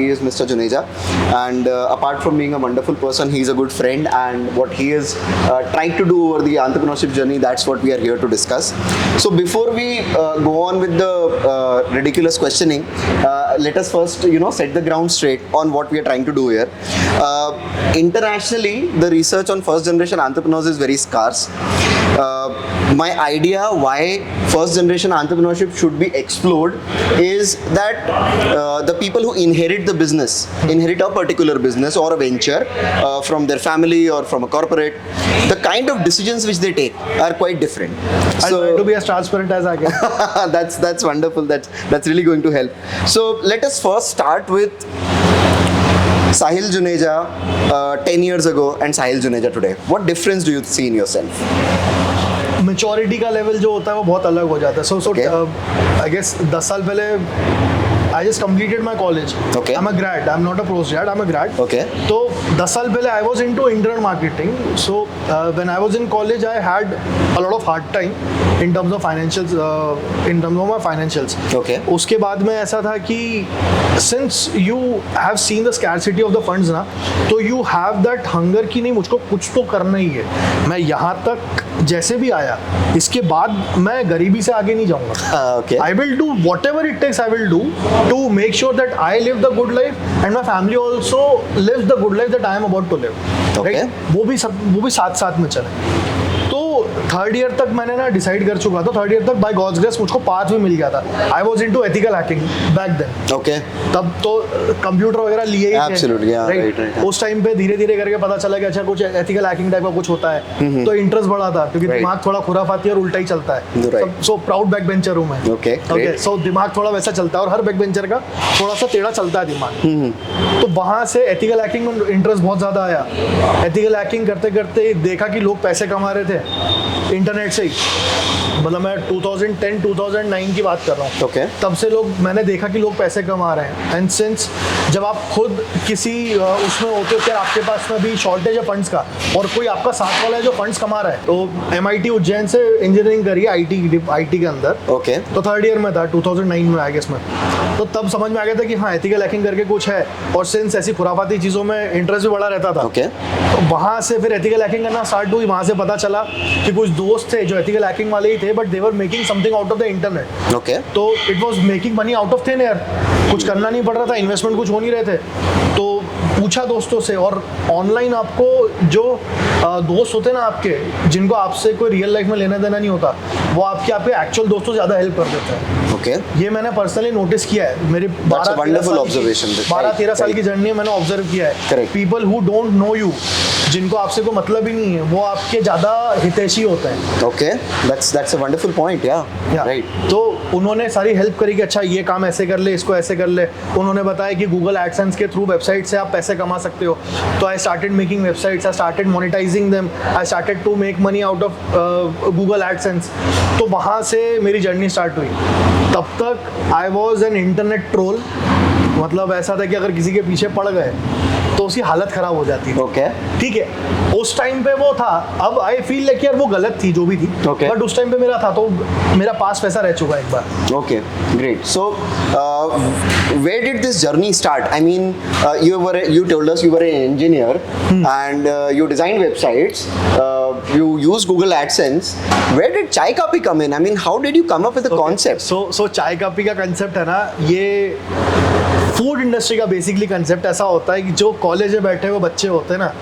He is Mr. Juneja, and apart from being a wonderful person, he is a good friend, and what he is trying to do over the entrepreneurship journey, that's what we are here to discuss. So before we go on with the ridiculous questioning, let us first, set the ground straight on what we are trying to do here. Internationally, the research on first generation entrepreneurs is very scarce. My idea why first generation entrepreneurship should be explored is that the people who inherit the business, inherit a particular business or a venture from their family or from a corporate, the kind of decisions which they take are quite different. I'll try to be as transparent as I can. That's wonderful. That's really going to help. So let us first start with Sahil Juneja 10 years ago and Sahil Juneja today. What difference do you see in yourself? Maturity का level जो होता है वो बहुत अलग हो जाता है. सो आई गेस 10 साल पहले I just completed my college. Okay. I'm a grad. I'm not a post-grad. I'm a grad. Okay. तो 10 साल पहले I was into internet marketing. So when I was in college, I had a lot of hard time in terms of financials. In terms of my financials. Okay. उसके बाद में ऐसा था कि since you have seen the scarcity of the funds ना, तो you have that hunger कि नहीं मुझको कुछ तो करना ही है. मैं यहाँ तक जैसे भी आया, इसके बाद मैं गरीबी से आगे नहीं जाऊँगा. Okay. I will do whatever it takes. I will do to make sure that I live the good life and my family also lives the good life that I am about to live. Okay. Right? वो भी साथ साथ में चले. तो third year तक मैंने ना डिसाइड कर चुका था. थर्ड ईयर तक बाय गॉड्स ग्रेस मुझको पाथ भी मिल गया था. I was into ethical hacking back then. Okay. तब तो कंप्यूटर वगैरह लिए ही थे. Absolutely, yeah, right. उस टाइम पे धीरे धीरे करके पता चला कि अच्छा कुछ एथिकल हैकिंग टाइप का कुछ होता है. तो इंटरेस्ट बढ़ा था क्योंकि दिमाग थोड़ा खुराफाती और उल्टा ही चलता है. सो प्राउड बैक बेंचर हूँ मैं. Okay. सो दिमाग थोड़ा वैसा चलता है और हर बैक बेंचर का थोड़ा सा टेढ़ा चलता है दिमाग. तो वहाँ से एथिकल हैकिंग में इंटरेस्ट बहुत ज़्यादा आया. एथिकल हैकिंग करते करते देखा कि लोग पैसे कमा रहे थे इंटरनेट से ही. मतलब मैं 2010-2009 की बात कर रहा हूँ. Okay. तब से मैंने देखा कि लोग पैसे कमा रहे हैं. एंड सिंस जब आप खुद किसी उसमें होते हो कि आपके पास में भी शॉर्टेज है फंड्स का और कोई आपका साथ वाला है जो फंड्स कमा रहा है. तो MIT उज्जैन से इंजीनियरिंग करी IT के अंदर. Okay. तो थर्ड ईयर में था 2009 में आई गेस में. तो तब समझ में आ गया था कि हाँ एथिकल हैकिंग करके कुछ है. और सिंस ऐसी खुराफाती चीज़ों में इंटरेस्ट भी बड़ा रहता था. Okay. तो वहाँ से फिर एथिकल हैकिंग करना स्टार्ट हुई. वहाँ से पता चला कि कुछ दोस्त थे जो एथिकल हैकिंग वाले ही थे but they were making something out of the internet. Okay. तो it was making money out of thin air. कुछ करना नहीं पड़ रहा था, इन्वेस्टमेंट कुछ हो नहीं रहे थे. तो पूछा दोस्तों से. और ऑनलाइन आपको जो दोस्त होते हैं ना आपके जिनको आपसे कोई रियल लाइफ में लेना देना नहीं होता वो आपके एक्चुअल दोस्तों ज़्यादा हेल्प कर देते हैं. Okay. ये मैंने पर्सनली नोटिस किया है. मेरे 12-13 साल की जर्नी मैंने ऑब्जर्व किया है. People who don't know you, जिनको आपसे कोई मतलब ही नहीं है, वो आपके ज़्यादा हितैषी होते हैं. Okay. That's a wonderful point. Yeah. Right. तो उन्होंने सारी हेल्प करी कि अच्छा ये काम ऐसे कर ले, इसको ऐसे कर ले. उन्होंने बताया कि गूगल एडसेंस के थ्रू वेबसाइट से आप पैसे कमा सकते हो. तो I started making websites, I started monetising them, I started to make money out of Google AdSense. तो वहाँ से मेरी जर्नी स्टार्ट हुई. तब तक I was an internet troll. मतलब ऐसा था कि अगर किसी के पीछे पड़ गए तो उसकी हालत खराब हो जाती है. Okay. ठीक है, उस टाइम पे वो था. अब आई फील लाइक यार वो गलत थी जो भी थी. Okay. बट उस टाइम पे मेरा था तो मेरा पास वैसा रह चुका है एक बार. Okay, great. So, where did this journey start? I mean, you told us you were an engineer and you designed websites. You use Google AdSense. Where did Chai Kapi come in? I mean, how did you come up with the concept? So चाय copy का concept है ना, ये food industry का basically concept ऐसा होता है कि जो कॉलेज में बैठे हुए बच्चे होते हैं ना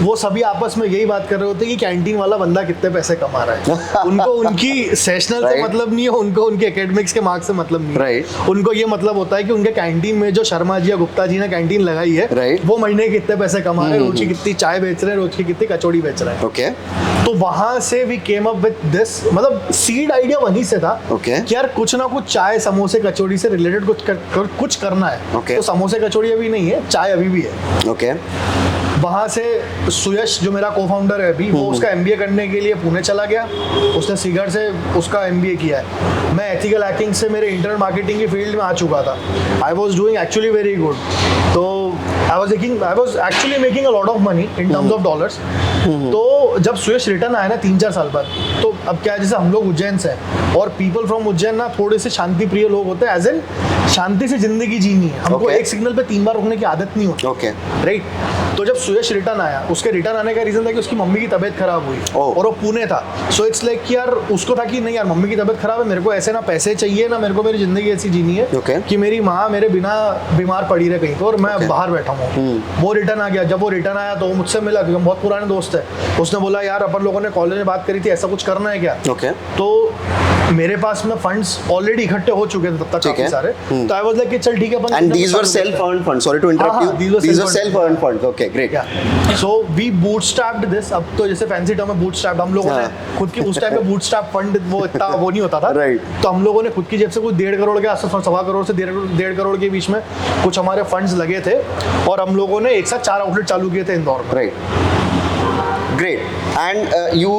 वो सभी आपस में यही बात कर रहे होते हैं कि कैंटीन वाला बंदा कितने पैसे कमा रहा है. उनको उनकी सेशनल से मतलब नहीं है, उनको उनके एकेडमिक्स के मार्क्स से मतलब नहीं है. उनको ये मतलब होता है कि उनके कैंटीन में जो शर्मा जी या गुप्ता जी ने कैंटीन लगाई है वो महीने के कितने पैसे कमा रहे हैं, रोज की कितनी चाय बेच रहे हैं, रोज की कितनी कचौड़ी बेच रहे हैं. Okay. तो वहां से we came up with this. मतलब सीड आइडिया वहीं से था. Okay. कि यार कुछ ना कुछ चाय समोसे कचौड़ी से रिलेटेड कुछ करना है. Okay. तो समोसे कचौड़ी अभी नहीं है, चाय अभी भी है. Okay. वहाँ से सुयश जो मेरा को फाउंडर है अभी वो उसका MBA करने के लिए पुणे चला गया. उसने सीगर से उसका MBA किया है. मैं एथिकल हैकिंग से मेरे इंटरनेट मार्केटिंग की फील्ड में आ चुका था. I was doing actually very good. तो I was actually making a lot of money in terms of dollars. तो जब सुयश रिटर्न आया ना 3-4 साल बाद, तो अब क्या है, जैसे हम लोग उज्जैन से हैं और पीपल फ्रॉम उज्जैन ना थोड़े से शांति प्रिय लोग होते हैं, एज इन शांति से जिंदगी जीनी है हमको। Okay. एक सिग्नल पे 3 बार रुकने की आदत नहीं होती। Okay right. तो जब सुयश रिटर्न आया, उसके रिटर्न आने का रीजन था कि उसकी मम्मी की तबीयत खराब हुई Oh. और वो पुणे था। सो इट्स लाइक कि यार उसको था कि नहीं यार मम्मी की तबीयत खराब है, मेरे को ऐसे ना पैसे चाहिए ना मेरे को मेरी जिंदगी ऐसी जीनी है Okay. कि मेरी माँ मेरे बिना बीमार पड़ी रहे कहीं तो, और मैं Okay. बाहर बैठा हूँ। वो रिटर्न आ गया। जब वो रिटर्न आया तो वो मुझसे मिला क्योंकि हम बहुत पुराने दोस्त है। उसने बोला यार अपन लोगों ने कॉलेज में बात करी थी, ऐसा कुछ करना है क्या? ओके तो मेरे पास में फंड्स ऑलरेडी इकट्ठे हो चुके थे तब तक ठीक काफी है। सारे। तो आई वाज लाइक कि चल ठीक है अपन। And these were self-earned funds. Sorry to interrupt you. these were These were self-earned self-earned funds. Okay, great. Yeah. So we bootstrapped this. अब तो जैसे फैंसी टर्म है bootstrapped, हम लोगों ने हाँ। खुद की उस टाइम में bootstrap फंड वो इतना वो नहीं होता था। Right. तो हम लोगों ने खुद की जेब से कुछ 1.5 करोड़ के आसपास, 1.25 करोड़ से 1.5 करोड़ के बीच में कुछ हमारे फंड्स लगे थे और हम लोगों ने एक साथ 4 आउटलेट चालू किए थे इंदौर में। Right. Great. And you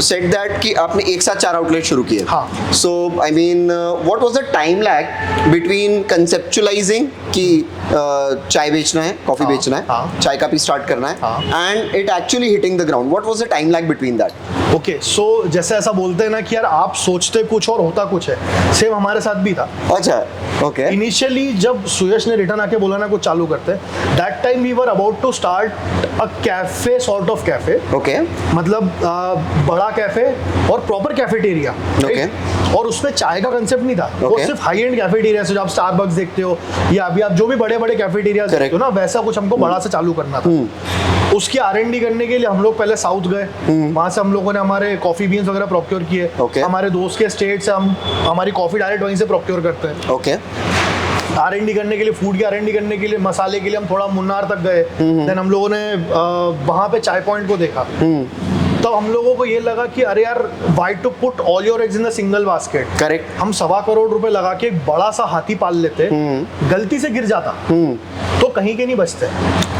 said that कि आपने एक साथ 4 आउटलेट शुरू किए। हाँ। So I mean, what was the time lag between conceptualizing कि चाय बेचना है, कॉफी हाँ, बेचना है, हाँ। चाय का भी स्टार्ट करना है, हाँ। and it actually hitting the ground? What was the time lag between that? Okay so जैसे ऐसा बोलते हैं ना कि यार आप सोचते कुछ और होता कुछ है, सेम हमारे साथ भी था। अच्छा, okay. इनिशियली जब सुयश ने रिटर्न आके बोला ना कुछ चालू करते, that time we were about to start a cafe, sort of cafe. Okay. मतलब बड़ा कैफे और प्रॉपर कैफेटेरिया। Okay. और उसमें चाय का कंसेप्ट नहीं था। वो Okay. सिर्फ हाई एंड कैफेटेरिया से, जो आप स्टारबक्स देखते हो या अभी आप जो भी बड़े बड़े कैफेटेरिया Correct. देखते हो ना, वैसा कुछ हमको बड़ा से चालू करना था। उसकी R&D करने के लिए हम लोग पहले साउथ गए। वहां से हम लोगों ने हमारे कॉफी बीन्स वगैरह प्रोक्योर किए। Okay. हमारे दोस्त के स्टेट से हम हमारी कॉफी डायरेक्ट वहीं से प्रोक्योर करते हैं। Okay. R&D करने के लिए, फूड की R&D करने के लिए, मसाले के लिए हम थोड़ा मुन्नार तक गए। देन हम लोगों ने वहाँ पे चाय पॉइंट को देखा। तो हम लोगों को ये लगा कि अरे यार, why to put all your eggs in the single basket. Correct. हम 2.25 करोड़ रुपए लगा के एक बड़ा सा हाथी पाल लेते, गलती से गिर जाता तो कहीं के नहीं बचते।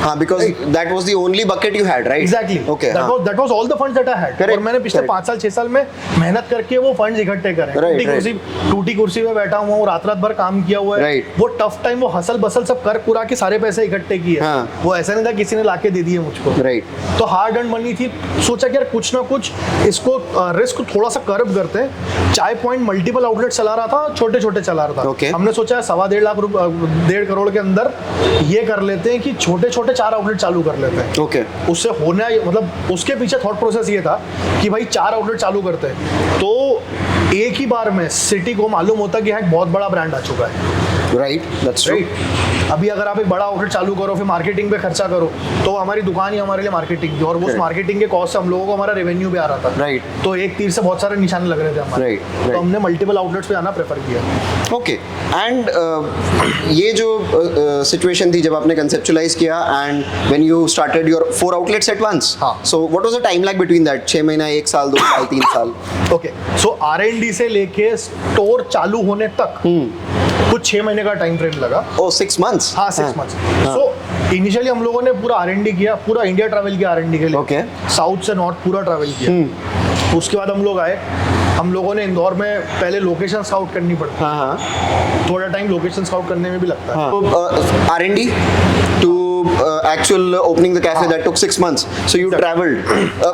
हाँ, because that was the only bucket you had, right? Exactly. Okay. That हाँ. was all the funds that I had. Correct, और मैंने पिछले correct. 5 साल 6 साल में मेहनत करके वो फंड्स इकट्ठे करे। Right, टूटी कुर्सी पे बैठा हुआ हूँ, रात भर काम किया हुआ है। Right. वो टफ टाइम, वो हसल बसल सब कर पूरा के सारे पैसे इकट्ठे किए। हाँ. वो ऐसा नहीं था किसी ने लाके दे दिए मुझको। Right. तो हार्ड अर्न मनी थी। सोचा कि यार कुछ ना कुछ इसको रिस्क थोड़ा सा कर्व करते हैं। चाय पॉइंट मल्टीपल आउटलेट चला रहा था, छोटे छोटे चला रहा था। Okay. हमने सोचा 1.25 लाख 1.5 करोड़ के अंदर ये कर लेते हैं कि छोटे छोटे 4 आउटलेट चालू कर लेते हैं। Okay. उससे होना, मतलब उसके पीछे थॉट प्रोसेस ये था कि भाई 4 आउटलेट चालू करते हैं तो एक ही बार में सिटी को मालूम होता कि यहाँ एक बहुत बड़ा ब्रांड आ चुका है। Right. That's true. राइट। अभी अगर आप एक बड़ा आउटलेट चालू करो, फिर मार्केटिंग पे खर्चा करो, तो हमारी दुकान ही हमारे लिए मार्केटिंग थी और उस Correct. मार्केटिंग के कॉस्ट से हम लोगों को हमारा रेवेन्यू भी आ रहा था। Right. तो एक तीर से बहुत सारे निशाने लग रहे थे हमारे। Right, right. तो हमने मल्टीपल आउटलेट्स पे आना प्रेफर किया। ओके एंड ये जो सिचुएशन थी जब आपने कंसेप्चुलाइज किया and when you started your 4 outlets at once, हाँ. So what was the time lag between that? 6 महीना, 1 साल, 2 साल, 3 साल? ओके सो R&D से लेके स्टोर चालू होने तक कुछ 6 महीने का टाइम फ्रेम लगा। ओह 6 मंथ्स? हाँ 6 मंथ्स। सो इनिशियली हम लोगों ने पूरा R&D किया, पूरा इंडिया ट्रैवल किया R&D के लिए। Okay. साउथ से नॉर्थ पूरा ट्रैवल किया। उसके बाद हम लोग आए, हम लोगों ने इंदौर में पहले लोकेशन स्काउट करनी पड़ती है। हाँ हाँ थोड़ा टाइम लोकेशन स्काउट करने में भी लगता है। हाँ। R&D to actual opening the cafe that took 6 months. So you traveled.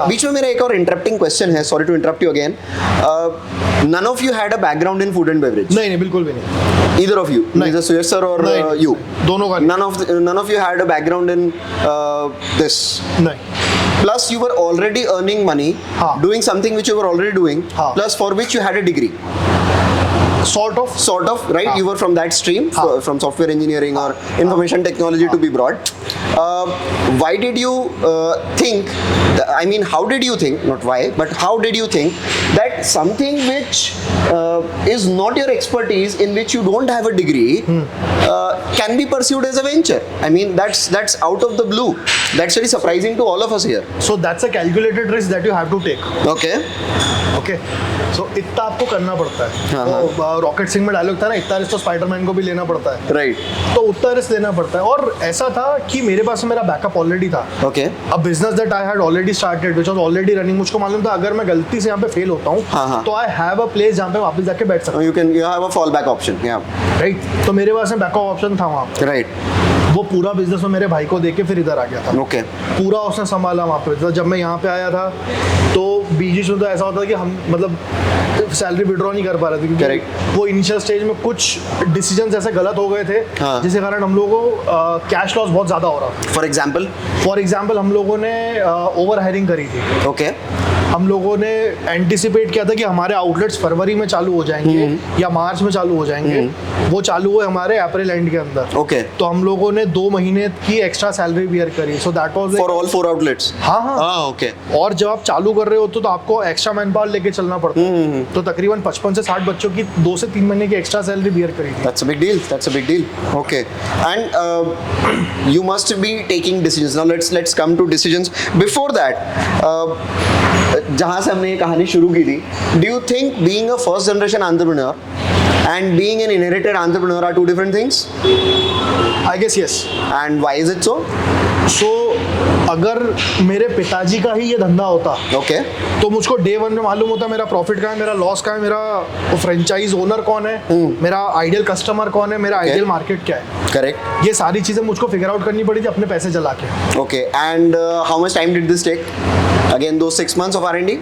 बीच में मेरा एक और interrupting question है. Sorry to interrupt you again. None of you had a background in food and beverage. नहीं नहीं बिल्कुल भी नहीं। Either of you, नहीं। neither Suyash sir or नहीं, you. दोनों का नहीं। None of you had a background in this. नहीं। Plus, you were already earning money, हाँ. doing something which you were already doing. हाँ. Plus, for which you had a degree. Sort of. Sort of, right? हाँ. You were from that stream, हाँ. from software engineering or information technology to be broad. Why did you think? I mean, how did you think? Not why, but how did you think that something which is not your expertise, in which you don't have a degree, can be pursued as a venture? I mean, that's out of the blue. That's very surprising to all of us here. So that's a calculated risk that you have to take. Okay. Okay so इतना आपको करना पड़ता है। हाँ, तो rocket Singh में dialogue था ना, इतना रिस्क तो स्पाइडरमैन को भी लेना पड़ता है। Right. तो उतना रिस्क लेना पड़ता है। और ऐसा था कि मेरे पास मेरा बैकअप ऑलरेडी था। Okay. अब business that I had already started, which was already running, मुझको मालूम था अगर मैं गलती से यहाँ पे फेल होता हूँ हाँ, हाँ. तो आई हैव अ प्लेस जहाँ पे वापस जाके बैठ सकता You have a fallback option. Yeah. हूँ। राइट। तो मेरे पास में बैकअप ऑप्शन था वहाँ पे। Right. वो पूरा बिजनेस में मेरे भाई को देके फिर इधर आ गया था। ओके पूरा उसने संभाला वहाँ पे। तो जब मैं यहाँ पे आया था तो बीच में तो ऐसा होता था कि हम मतलब सैलरी विड्रॉ नहीं कर पा रहे थे, क्योंकि Correct. वो इनिशियल स्टेज में कुछ डिसीजंस ऐसे गलत हो गए थे, हाँ. जिसके कारण हम लोगों को कैश लॉस बहुत ज़्यादा हो रहा था। फॉर एग्जाम्पल हम लोगों ने ओवर हायरिंग करी थी। ओके हम लोगों ने एंटिसिपेट किया था कि हमारे आउटलेट्स फरवरी में चालू हो जाएंगे या मार्च में चालू हो जाएंगे। वो चालू हुए हमारे अप्रैल एंड के अंदर। ओके तो हम लोगों ने 2 महीने की एक्स्ट्रा सैलरी बियर करी। So that was for all 4 outlets. हाँ। ओके और जब आप चालू कर रहे होते तो आपको एक्स्ट्रा मैन पावर लेके चलना पड़ता है। तो तकरीबन 55 से 60 बच्चों की 2 से 3 महीने की एक्स्ट्रा सैलरी बियर करी थी। That's a big deal. Okay. And you must be taking decisions. Now let's come to decisions. Before that, जहाँ से हमने ये कहानी शुरू की थी, do you think being a first generation entrepreneur and being an inherited entrepreneur are two different things? I guess yes. And why is it so? So अगर मेरे पिताजी का ही ये धंधा होता Okay. तो मुझको डे 1 में मालूम होता मेरा प्रॉफिट कहाँ है, मेरा लॉस कहाँ है, मेरा फ्रेंचाइज ओनर कौन है, मेरा आइडियल कस्टमर कौन है, मेरा आइडियल मार्केट क्या है। Correct. ये सारी चीज़ें मुझको फिगर आउट करनी पड़ी थी अपने पैसे जला के। Okay. And how much time did this take? Again, those 6 months of R&D?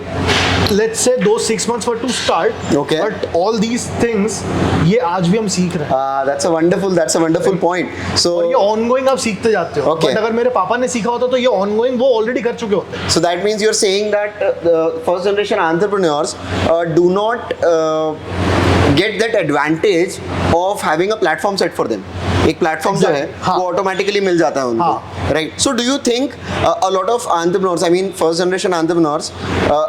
Let's say 6 months for to start. Okay. But all these things ये आज भी हम सीख रहे हैं। That's a wonderful point. So और ये ऑनगोइंग आप सीखते जाते हो। Okay. बट अगर मेरे पापा ने सीखा होता तो ये ऑनगोइंग वो ऑलरेडी कर चुके होते। So that means you're saying that the first generation entrepreneurs do not get that advantage of having a platform set for them. एक प्लेटफॉर्म जो है हाँ. वो ऑटोमेटिकली मिल जाता है उनको, हाँ. Right? So do you think a lot of entrepreneurs, I mean first generation entrepreneurs,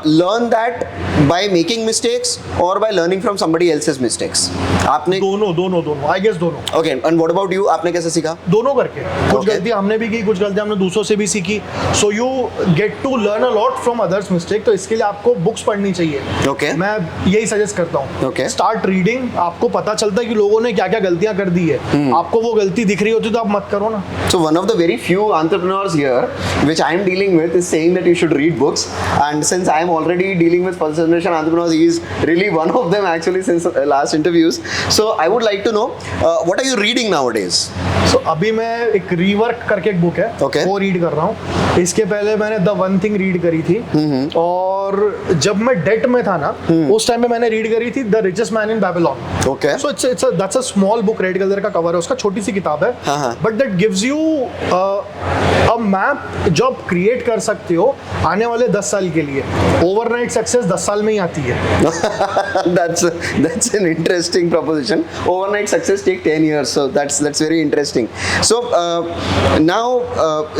learn that by making mistakes और by learning from somebody else's mistakes? आपने दोनों आई गेस दोनों। Okay, and what about you? आपने कैसे सीखा? दोनों करके कुछ Okay. गलतियां हमने भी की, कुछ गलतियां हमने दूसरों से भी सीखी। So you get to learn a lot from others mistake. तो इसके लिए आपको बुक्स पढ़नी चाहिए। Okay. मैं यही सजेस्ट करता हूँ। Okay. Start reading. आपको पता चलता है कि लोगों ने क्या क्या गलतियां कर दी है। आपको वो गलती दिख रही होती तो आप मत करो ना। So one of the very few entrepreneurs here which I am dealing with is saying that you should read books, and since I am already dealing with first generation entrepreneurs, he is really one of them actually since last interviews. So I would like to know what are you reading nowadays? सो अभी मैं एक rework करके एक book है Okay. वो read कर रहा हूँ। इसके पहले मैंने द वन थिंग रीड करी थी। और जब मैं डेट में था ना उस टाइम पे मैंने रीड करी थी the richest man in Babylon. Okay. So that's a small book, red colour का कवर है उसका, छोटी सी किताब है। हाँ. But that gives you a map जो आप क्रिएट कर सकते हो आने वाले 10 साल के लिए। ओवरनाइट सक्सेस 10 साल में ही आती है। That's an interesting proposition. Overnight success take 10 years, so that's very interesting. So now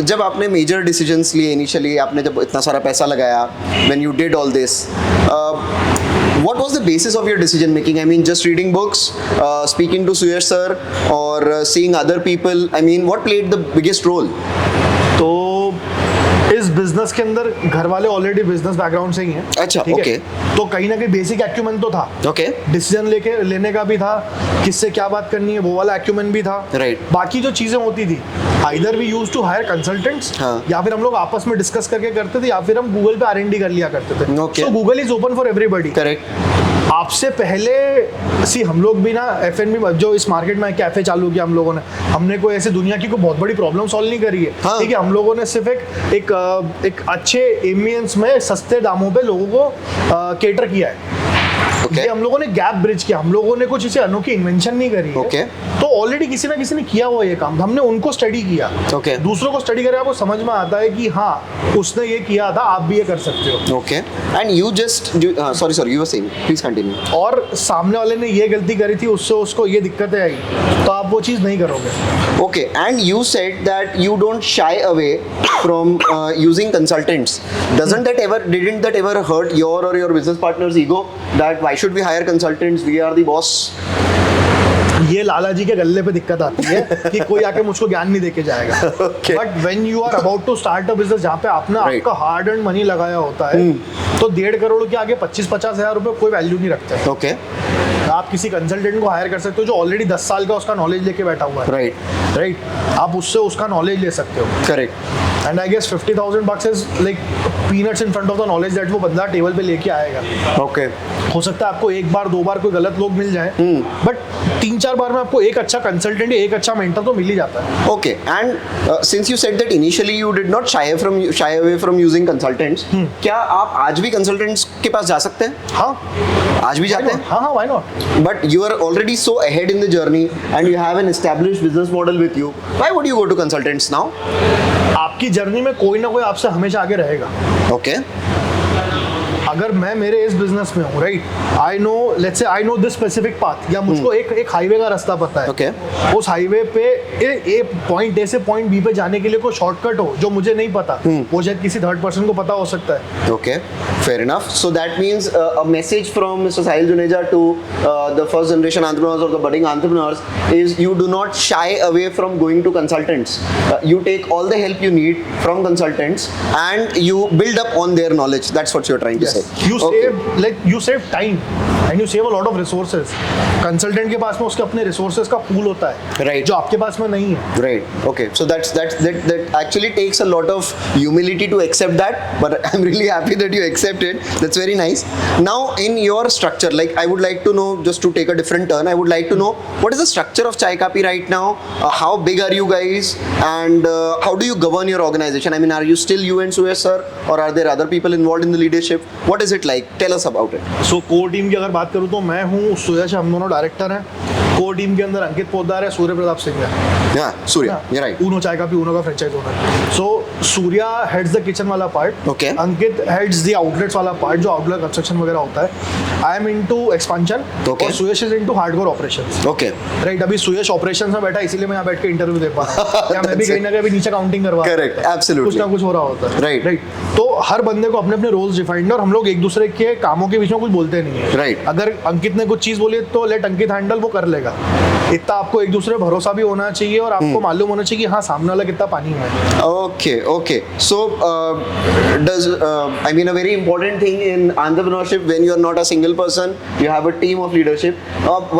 जब आपने major decisions लिए initially, आपने जब इतना सारा पैसा लगाया, when you did all this, what was the basis of your decision making? I mean, just reading books, speaking to Suyash sir, or seeing other people? I mean, what played the biggest role? तो इस business के अंदर घर वाले already business background से ही हैं। अच्छा, ठीक है? okay. तो कहीं ना कहीं बेसिक एक्यूमेंट तो था। Okay. डिसीजन लेने का भी था, किससे क्या बात करनी है वो वाला एक्यूमेंट भी था। Right. बाकी जो चीजें होती थी, either we used to hire consultants, हाँ. या फिर हम लोग आपस में डिस्कस करके करते थे, या फिर हम गूगल पे R&D कर लिया करते थे। Okay. So Google is open for everybody. Correct. आपसे पहले हम लोग भी ना F&B जो इस मार्केट में कैफे चालू किया हम लोगों ने, हमने कोई ऐसे दुनिया की कोई बहुत बड़ी प्रॉब्लम सॉल्व नहीं करी है। हाँ. ठीक है, हम लोगों ने सिर्फ एक अच्छे एम्बियंस में सस्ते दामों पे लोगों को केटर किया है। Okay. ये हम लोगों ने गैप ब्रिज किया। हम लोगों ने कुछ इसे अनोखी इन्वेंशन नहीं करी है। Okay. तो ऑलरेडी किसी ना किसी ने किया हुआ ये काम, हमने उनको स्टडी किया। Okay. दूसरों को स्टडी करके आपको समझ में आता है कि हाँ उसने ये किया था, आप भी ये कर सकते हो। Okay. And you just sorry, you were saying. Please continue. और सामने वाले ने ये गलती करी थी, उससे उसको ये दिक्कतें आई, तो आप वो चीज़ नहीं करोगे। Okay, and you said that you don't shy away from using consultants. Didn't that ever hurt your or your business partner's ego? That why should we hire consultants? We are the boss. ये लाला जी के गले पे दिक्कत आती है कि कोई आके मुझको ज्ञान नहीं देके जाएगा। Okay. But when you are about to start a business जहाँ पे आपने Right. आपका हार्ड अर्न मनी लगाया होता है, तो 1.5 करोड़ के आगे 25-50 हज़ार रुपए कोई वैल्यू नहीं रखते हैं। Okay. आप किसी कंसल्टेंट को हायर कर सकते हो जो ऑलरेडी 10 साल का उसका नॉलेज लेके बैठा हुआ है। Right. राइट, आप उससे उसका नॉलेज ले सकते हो। Correct. And I guess $50,000 is like peanuts in front of the knowledge that वो बंदा टेबल पे लेके आएगा. ओके. हो सकता है आपको एक बार दो बार कोई गलत लोग मिल जाए, बट 3-4 बार में आपको एक अच्छा कंसल्टेंट या एक अच्छा मेंटर तो मिल ही जाता है. Okay, and since you said that initially you did not shy away from using consultants, क्या आप आज भी consultants के पास जा सकते हैं? हाँ, आज भी जाते हैं? हाँ हाँ, why not? But you are already so ahead in the journey and you have an established business model with you. Why would you go to consultants now? आपकी जर्नी में कोई ना कोई आपसे हमेशा आगे रहेगा. Okay. अगर मैं मेरे इस बिजनेस में हूँ, right, I know, let's say I know this specific path, या मुझको एक हाईवे का रास्ता पता है. Okay. उस हाईवे पे ए पॉइंट ए से पॉइंट बी पे जाने के लिए कोई शॉर्टकट हो जो मुझे नहीं पता, वो शायद किसी थर्ड पर्सन को पता हो सकता है. Okay, fair enough. So that means a message from Mr. Sahil Juneja to the first generation entrepreneurs or the budding entrepreneurs is you do not shy away from going to consultants. You take all the help you need from consultants and you build up on their knowledge. That's what you're trying to say. You save time and you save a lot of resources. Consultant के पास में उसके अपने resources का pool होता है, Right. जो आपके पास में नहीं है. Right. Okay. So that actually takes a lot of humility to accept that. But I'm really happy that you accept it. That's very nice. Now, in your structure, like I would like to know, just to take a different turn, I would like to know what is the structure of Chai Kapi right now? How big are you guys? And how do you govern your organization? I mean, are you still you and Suyash sir, or are there other people involved in the leadership? What is it like? Tell us about it. So core team की अगर बात करूँ तो मैं हूँ, सुयश, हम दोनों director हैं. कोर टीम के अंदर अंकित पोद्दार है, सूर्य प्रताप सिंह है. Yeah, Surya. You're right. Uno चाय काफी ऊनो का franchise owner. So Surya heads the kitchen वाला part. Okay. Ankit heads the outlets वाला पार्ट, जो आउटलेट कंस्ट्रक्शन वगैरह होता है. I am into expansion. Okay. और Suyash is into hardcore operations. Okay. Right, अभी सुयश ऑपरेशंस में बैठा है, इसीलिए मैं यहाँ बैठ के इंटरव्यू दे पा रहा हूँ. या मैं भी That's कहीं ना कहीं नीचे काउंटिंग करवा रहा हूँ. Correct. Absolutely. कुछ ना कुछ हो रहा होता है. Right. राइट. तो हर बंदे को अपने अपने रोल्स डिफाइंड, और हम लोग एक दूसरे के कामों के बीच में कुछ बोलते नहीं है. Right. अगर अंकित ने कुछ चीज बोली तो लेट अंकित हैंडल, वो कर लेगा. इतना आपको एक दूसरे पर भरोसा भी होना चाहिए और आपको मालूम होना चाहिए कि हाँ सामने वाला कितना पानी में है. Okay, okay. So, I mean, a very important thing in entrepreneurship, when you are not a single person, you have a team of leadership.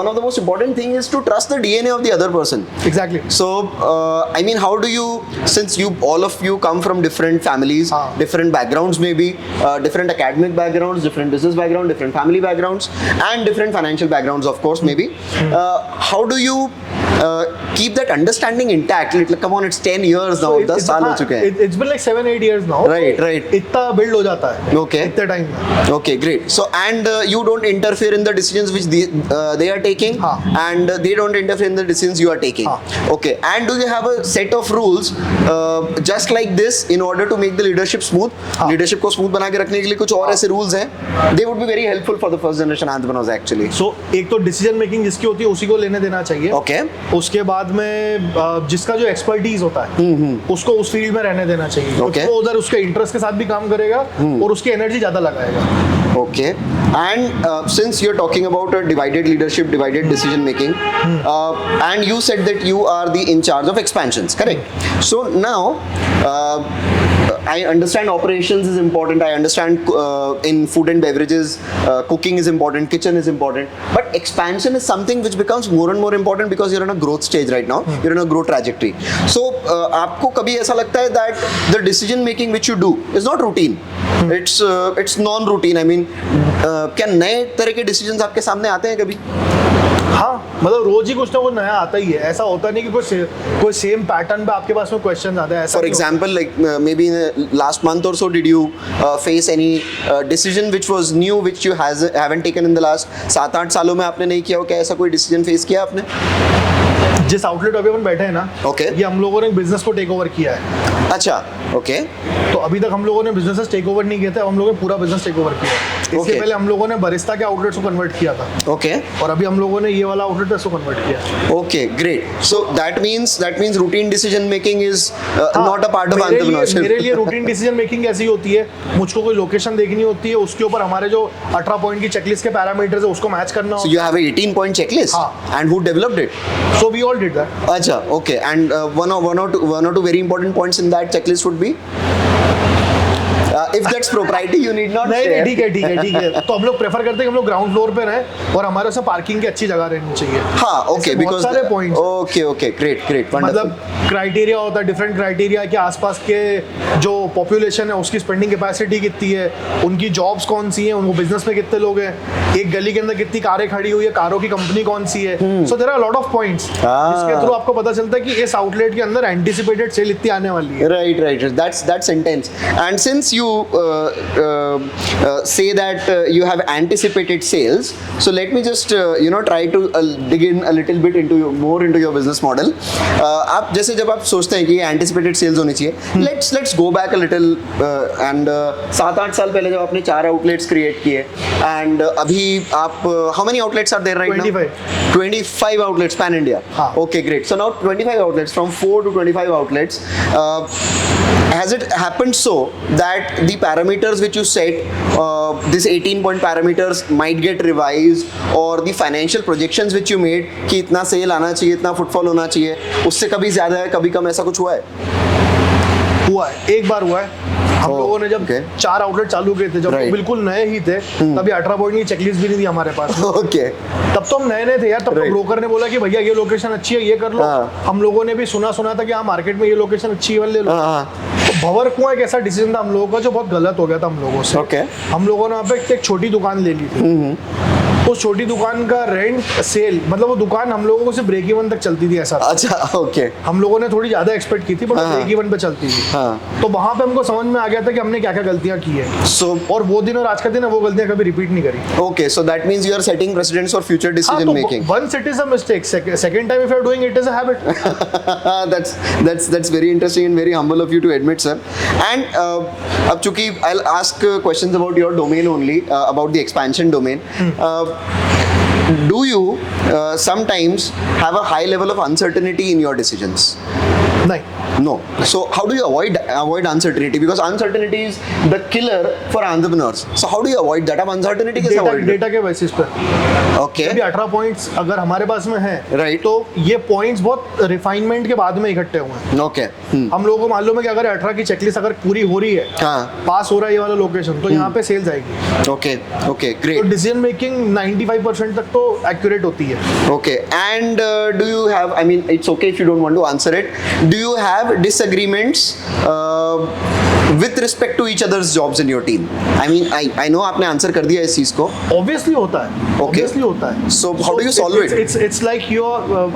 One of the most important thing is to trust the DNA of the other person. Exactly. So, I mean, how do you, since all of you come from different families, different backgrounds maybe, different academic backgrounds, different business background, different family backgrounds, and different financial backgrounds, of course, maybe. How do you keep that understanding intact? Like, come on, it's 10 years now, 10 साल हो चुके हैं. It's been like 7-8 years now. Right, right. इतना build हो जाता है. Okay. इतने time में. Okay, great. So, and you don't interfere in the decisions which they are taking, and they don't interfere in the decisions you are taking. Okay. And do you have a set of rules just like this in order to make the leadership smooth? Leadership को smooth बना के रखने के लिए कुछ और ऐसे rules हैं? They would be very helpful for the first generation entrepreneurs actually. So, एक तो डिसीजन मेकिंग जिसकी होती है उसी को लेने देना चाहिए. Okay. उसके बाद में जिसका जो एक्सपर्टीज होता है उसको उस फील्ड में रहने देना चाहिए. Okay. वो उधर उसके इंटरेस्ट के साथ भी काम करेगा और उसकी एनर्जी ज्यादा लगाएगा. Okay. And since you're talking about a divided leadership, divided decision making, and you said that you are the in charge of expansions, correct? So now, I understand operations is important. I understand in food and beverages, cooking is important, kitchen is important. But expansion is something which becomes more and more important because you're in a growth stage right now. You're in a growth trajectory. So, आपको कभी ऐसा लगता है that the decision making which you do is not routine. It's non-routine. I mean, क्या नए तरह के decisions आपके सामने आते हैं कभी? हाँ, मतलब रोज ही कुछ ना कुछ नया आता ही है. ऐसा होता नहीं कि कोई सेम पैटर्न पे आपके पास में क्वेश्चन आते हैं. ऐसा For example, like maybe in the last month or so, did you face any decision which was new, which you haven't taken in the last 7-8 सालों में आपने नहीं किया हो? क्या ऐसा कोई डिसीजन फेस किया आपने? जिस आउटलेट अभी अपन बैठे हैं ना, Okay. ये हम लोगों ने बिजनेस को टेक ओवर किया है. अच्छा, ओके. तो अभी तक हम लोगों ने बिजनेस टेक ओवर नहीं किया था, हम लोगों ने पूरा बिजनेस टेक ओवर किया. इससे Okay. पहले हम लोगों ने बरिस्ता के आउटलेट्स को कन्वर्ट किया था, ओके. और अभी हम लोगों ने ये वाला आउटलेट को कन्वर्ट किया. Okay, great. So that means routine decision making is not a part of entrepreneurship. मेरे लिए रूटीन डिसीजन मेकिंग ऐसी होती है, मुझको कोई लोकेशन देखनी होती है, उसके ऊपर हमारे जो 18 पॉइंट की चेकलिस्ट के पैरामीटर्स है उसको मैच करना So you have a 18-point checklist. हाँ. And who developed it? So we all did that. अच्छा, okay. And one or two very important points in that checklist would be If that's propriety, you need not नहीं share. ठीक है ठीक है ठीक है। तो हम लोग प्रेफर करते हैं कि हम लोग ग्राउंड फ्लोर पे रहें और हमारे उसमें पार्किंग की अच्छी जगह रहनी चाहिए। हाँ, okay, बहुत because सारे पॉइंट्स। okay, great, wonderful. मतलब क्राइटेरिया होता है, डिफरेंट क्राइटेरिया के आसपास के जो पॉपुलेशन है उसकी स्पेंडिंग कैपेसिटी कितनी है, उनकी जॉब्स कौन सी हैं, उनको बिजनेस में कितने लोग हैं, एक गली के अंदर कितनी कारें खड़ी हुई है, कारों की कंपनी कौन सी है। So there are lot of points जिसके थ्रू आपको पता चलता है कि इस आउटलेट के अंदर एंटिसिपेटेड सेल इतनी आने वाली है। Right. That's intense. And since you say that you have anticipated sales, so let me just try to dig in a little bit into your business model. आप जैसे जब आप सोचते हैं कि anticipated sales होनी चाहिए, let's go back a little and 7-8 साल पहले जब आपने 4 outlets create किए and अभी आप how many outlets are there right 25. now? 25 outlets pan India. हाँ. Okay, great. So now 25 outlets, from 4 to 25 outlets. Has it happened so that the parameters which you set, this 18-point parameters might get revised, or the financial projections which you made कि इतना cell आना चाहिए, इतना footfall होना चाहिए, उससे कभी ज़्यादा है कभी कम, ऐसा कुछ हुआ है? हुआ है, एक बार हुआ है। हम लोगों ने जब 4 आउटलेट चालू किए थे, जब Right. बिल्कुल नए ही थे, तभी 18 पॉइंट की चेकलिस्ट भी नहीं थी हमारे पास। Okay. तब तो हम नए थे यार, तब तो Right. ब्रोकर ने बोला कि भैया ये लोकेशन अच्छी है, ये कर लो। हाँ. हम लोगों ने भी सुना था कि हाँ मार्केट में ये लोकेशन अच्छी है, ले लो। हाँ. तो भंवर कुआं एक ऐसा डिसीजन था हम लोगों का जो बहुत गलत हो गया था हम लोगों से। Okay. हम लोगों ने वहाँ पे एक छोटी दुकान ले ली थी। उस छोटी दुकान का रेंट सेल, मतलब वो दुकान हम लोगों को सिर्फ ब्रेक इवन तक चलती थी ऐसा था। अच्छा, ओके। हम लोगों ने थोड़ी ज्यादा एक्सपेक्ट की थी, बट हाँ. ब्रेक इवन पे चलती थी। हाँ. तो वहाँ पे हमको समझ में आ गया था कि हमने क्या क्या गलतियाँ की है। So और वो दिन और आज का दिन है, वो गलतियाँ कभी रिपीट नहीं करी। okay, so that means you are setting precedents for future हाँ, decision making. once it is a mistake, second time if you are doing it is a habit. That's very interesting and very humble of you to admit, sir. And अब चूंकि I'll ask questions about your domain only, about the expansion domain. Do you sometimes have a high level of uncertainty in your decisions? नहीं, No. So how do you avoid uncertainty? Because uncertainty is the killer for entrepreneurs. So how do you avoid that? आप uncertainty कैसे avoid करते data के basis पर। हैं? Okay. अभी 18 points अगर हमारे पास में है, Right. तो ये पॉइंट्स बहुत रिफाइनमेंट के बाद में इकट्ठे हुए हैं। Okay. हम लोगों को मालूम है कि अगर 18 की चेकलिस्ट अगर पूरी हो रही है, हाँ. पास हो रहा है ये वाला लोकेशन, तो यहाँ पे सेल्स आएगी। Okay. तो Great. डिसीजन मेकिंग 95% तक तो एक्यूरेट होती है। Okay. And do you have? I mean, it's okay if you don't want to answer it. Do you have disagreements with respect to each other's jobs in your team? I mean, I know आपने answer कर दिया इस चीज को. Obviously होता है, obviously होता है। So how do you solve it? It's like your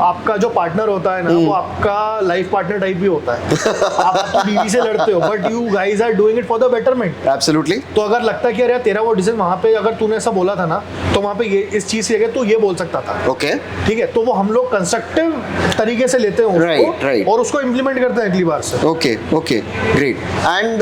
आपका जो पार्टनर होता है ना, वो आपका लाइफ पार्टनर टाइप भी होता है। आप आपकी बीवी से लड़ते हो, but you guys are doing it for the betterment. Absolutely. तो अगर लगता है कि अरे यार तेरा वो डिसीजन वहाँ पे अगर तूने ऐसा बोला था ना, तो वहाँ पे ये इस चीज की जगह तू ये बोल सकता था। Okay. ठीक है, तो वो हम लोग कंस्ट्रक्टिव तरीके से लेते हैं उसको, Right. और उसको इम्प्लीमेंट करते हैं अगली बार से। Okay, great. And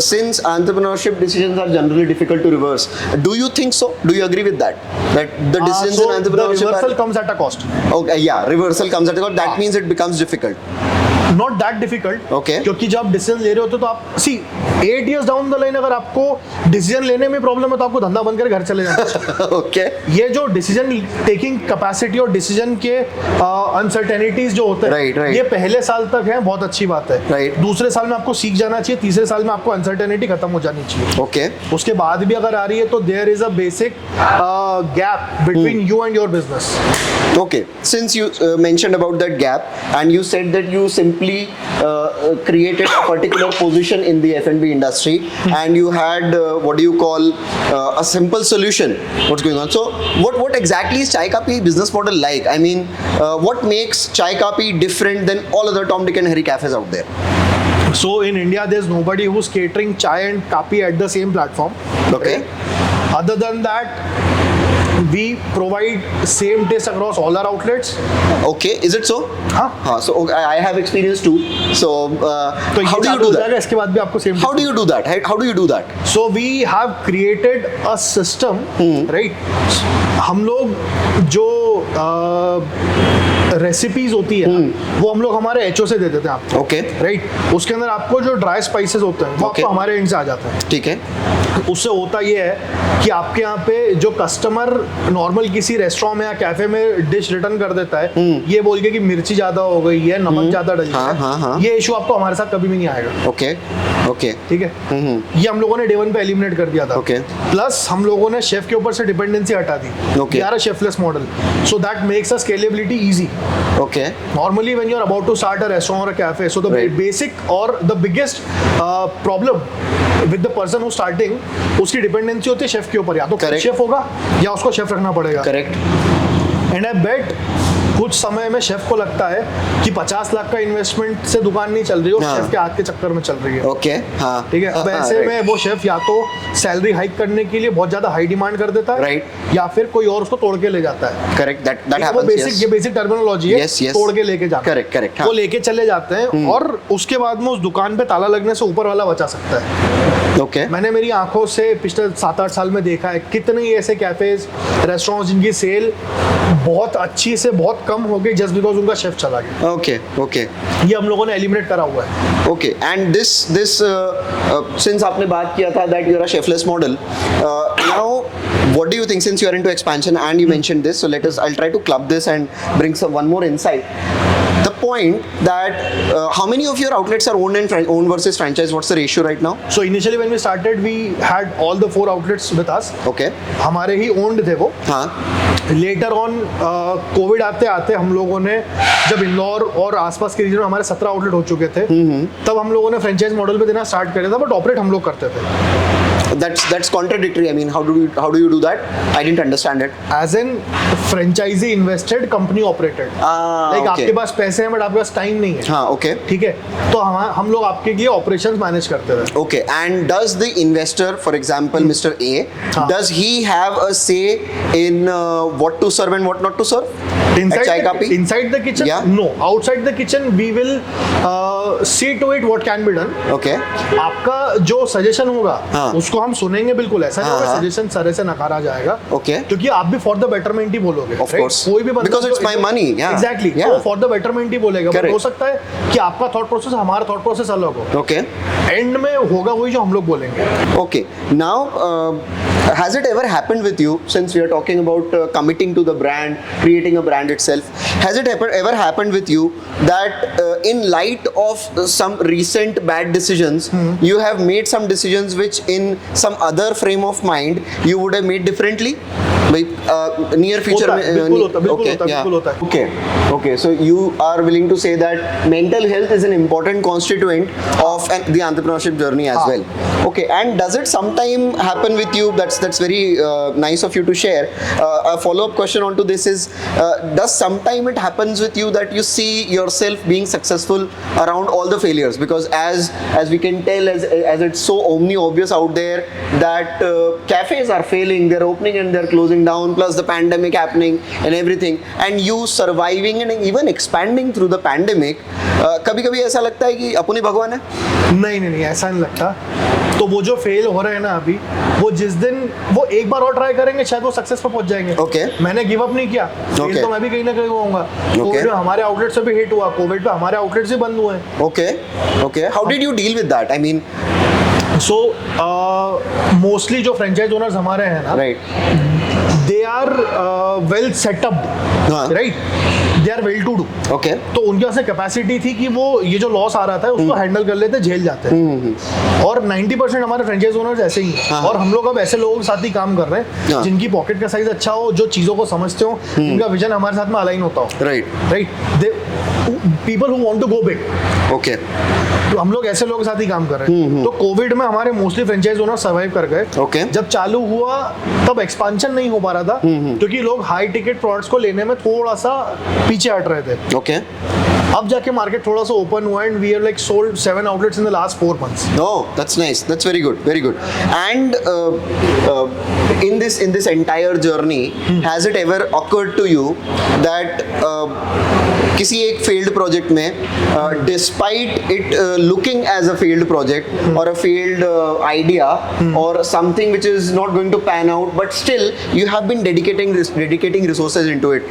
since entrepreneurship decisions are generally difficult to reverse, do you think so? Do you agree with that? That the decisions in So the entrepreneurship reversal comes at a cost. Okay, yeah, reversal comes at a cost. That means it becomes difficult. Not that difficult. Okay. क्योंकि जब आप decision ले रहे होते हो तो आप सी 8 years down the line अगर आपको डिसीजन लेने में प्रॉब्लम है तो आपको धंधा बंद कर घर चले जाना चाहिए। Okay. ये जो डिसीजन टेकिंग कैपेसिटी और डिसीजन के अनसर्टेनिटीज जो होते हैं, Right. ये पहले साल तक है, बहुत अच्छी बात है। Right. दूसरे साल में आपको सीख जाना चाहिए, तीसरे साल में आपको अनसर्टेनिटी खत्म हो जानी चाहिए। Okay. उसके बाद भी अगर आ रही है तो there is a basic gap between you and your business. Okay. Since you mentioned about that gap, and you said that you simply created a particular position in the F&B industry, and you had what do you call a simple solution. What's going on? So, what exactly is Chai Kapi business model like? I mean, what makes Chai Kapi different than all other Tom, Dick, and Harry cafes out there? So in India, there's nobody who's catering chai and kapi at the same platform. Okay. Other than that, we provide same taste across all our outlets. Okay. Is it so? हाँ। So okay, I have experience too. So तो how ये do you चालू do हो that? जाएगा, इसके बाद भी आपको same How do you do that? How do you do that? So we have created a system, right? हम लोग जो रेसिपीज होती है वो हम लोग हमारे एचओ से दे देते हैं आपको। Okay. राइट, उसके अंदर आपको जो ड्राई स्पाइसेस होते हैं वो Okay. आपको हमारे एंड से आ जाते हैं। ठीक है. उससे होता ये है कि आपके यहाँ पे जो कस्टमर नॉर्मल किसी रेस्टोरेंट में या कैफे में डिश रिटर्न कर देता है ये बोल के कि मिर्ची ज्यादा हो गई है, नमक ज्यादा डल गया है, हाँ। ये इशू आपको हमारे साथ कभी भी नहीं आएगा। ओके ओके ठीक है, ये हम लोगों ने डे वन पे एलिमिनेट कर दिया था। Okay. प्लस हम लोगों ने शेफ के ऊपर से डिपेंडेंसी हटा दी। Okay. यार chefless model, so that makes a scalability easy. Okay Normally, when you're about to start a restaurant or a cafe, so the Right. basic or the biggest problem with the person who's starting, उसकी dependency होती है chef के ऊपर, या तो Correct. Chef होगा या उसको शेफ रखना पड़ेगा। करेक्ट एंड आई बेट कुछ समय में शेफ को लगता है कि 50 लाख का इन्वेस्टमेंट से दुकान नहीं चल रही है, हाँ. शेफ के हाथ के चक्कर में चल रही है। ओके हाँ ठीक है, अब ऐसे Right. में वो शेफ या तो सैलरी हाइक करने के लिए बहुत ज्यादा हाई डिमांड कर देता है, Right. या फिर कोई और उसको तोड़ के ले जाता है। करेक्ट दैट ठीक है, वो हैपेंस बेसिक, ये बेसिक टर्मिनोलॉजी है। Yes, yes. तोड़ के लेके जाते हैं। Correct, वो लेके चले जाते हैं और उसके बाद में उस दुकान पे ताला लगने से ऊपर वाला बचा सकता है। ओके मैंने मेरी आंखों से पिछले 7-8 साल में देखा है कितने ही ऐसे कैफेज, रेस्टोरेंट्स जिनकी सेल बहुत अच्छी से बहुत कम हो गई जस्ट बिकॉज उनका शेफ चला गया। ओके ओके ये हम लोगों ने एलिमिनेट करा हुआ है। ओके एंड दिस सिंस आपने बात किया था that you are a chefless model, now what do you think, since you are into expansion and you mentioned this, so I'll try to club this and bring one more insight. The point that how many of your outlets are owned versus franchise? What's the ratio right now? So initially when we started, we had all the 4 outlets with us. Okay. हमारे ही owned थे वो। हाँ later on Covid आते आते हम लोगों ने, जब इंदौर और आसपास के रीजन में हमारे 17 आउटलेट हो चुके थे, तब हम लोगों ने फ्रेंचाइज मॉडल पे देना स्टार्ट किया था, बट ऑपरेट हम लोग करते थे। that's contradictory. I mean, how do you do that? I didn't understand it. As an franchisee invested, company operated. Like okay. आपके पास पैसे हैं बट आपके पास टाइम नहीं है। हाँ ओके ठीक है, तो हम लोग आपके लिए ऑपरेशंस मैनेज करते थे। Okay, and does the investor, for example, Mr. A, हाँ. does he have a say in what to serve and what not to serve? At Chai Kapi? Inside the kitchen? Yeah. No. Outside the kitchen, we will see to it what can be done. Okay. आपका जो suggestion होगा हाँ. उसको हम सुनेंगे बिल्कुल, ऐसा नहीं हाँ, होगा हाँ. सजेशन सारे से नकारा जाएगा। Okay. क्योंकि आप भी फॉर द बेटरमेंट ही बोलोगे। Of right? course. कोई भी बंदा Because it's my money, yeah. Exactly, Yeah. तो फॉर द बेटरमेंट ही बोलेगा। But Correct. हो सकता है कि आपका थॉट प्रोसेस हमारा थॉट प्रोसेस अलग हो। Okay. एंड में होगा वही जो हम लोग बोलेंगे। Okay. Now, has it ever happened with you, since we are talking about committing to the brand, creating a brand itself, has it ever happened with you that in light of some recent bad decisions, you have made some decisions which in some other frame of mind you would have made differently? भाई near future होता है, में बिल्कुल होता है, बिल्कुल okay, होता है, yeah. बिल्कुल होता है। Okay, so you are willing to say that mental health is an important constituent of the entrepreneurship journey as हाँ. well. Okay, and does it sometime happen with you? That's very nice of you to share. A follow-up question onto this is, does sometime it happens with you that you see yourself being successful around all the failures? Because as we can tell, as it's so obvious out there that cafes are failing, they're opening and they're closing down, plus the pandemic happening and everything, and you surviving and even expanding through the pandemic. कभी-कभी ऐसा लगता है कि अपन ही भगवान है? नहीं, ऐसा नहीं लगता। तो वो जो फेल हो रहे हैं ना अभी, वो जिस दिन वो एक बार और ट्राई करेंगे शायद वो सक्सेस पे पहुंच जाएंगे। Okay. मैंने गिव अप नहीं किया। Okay. फेल तो मैं भी कहीं ना कहीं होऊंगा। कोविड में हमारे आउटलेट से भी हिट हुआ, कोविड पे हमारे आउटलेट से बंद हुए। Okay. How did you deal with that? I mean, so mostly जो फ्रेंचाइज ओनर्स हमारे हैं ना, right. They are well set up, हाँ. Right, they are well to do. Okay. तो उनके पास कैपेसिटी थी कि वो ये जो लॉस आ रहा था उसको हैंडल कर लेते, झेल जाते हैं। और 90% हमारे फ्रेंचाइज ओनर्स ऐसे ही हैं। हाँ. और हम लोग अब ऐसे लोगों के साथ ही काम कर रहे हैं हाँ. जिनकी पॉकेट का साइज अच्छा हो, जो चीज़ों को समझते हो, जिनका विजन हमारे साथ में अलाइन होता हो। Right. People who want to go big. Okay. तो हम लोग ऐसे लोगों के साथ ही काम कर रहे हैं। तो कोविड में हमारे मोस्टली फ्रेंचाइज ओनर सर्वाइव कर गए। Okay. जब चालू हुआ तब एक्सपांशन नहीं हो पा रहा था, क्योंकि लोग हाई टिकट प्रोडक्ट्स को लेने में थोड़ा सा पीछे हट रहे थे। Okay. अब जाके मार्केट थोड़ा सा ओपन हुआ and we have like sold 7 outlets in the last 4 months. No, that's nice. That's very good. Very good. And in this entire journey, has it ever occurred to you that किसी एक failed project में, despite it looking as a failed project or a failed idea or something which is not going to pan out, but still you have been dedicating resources into it.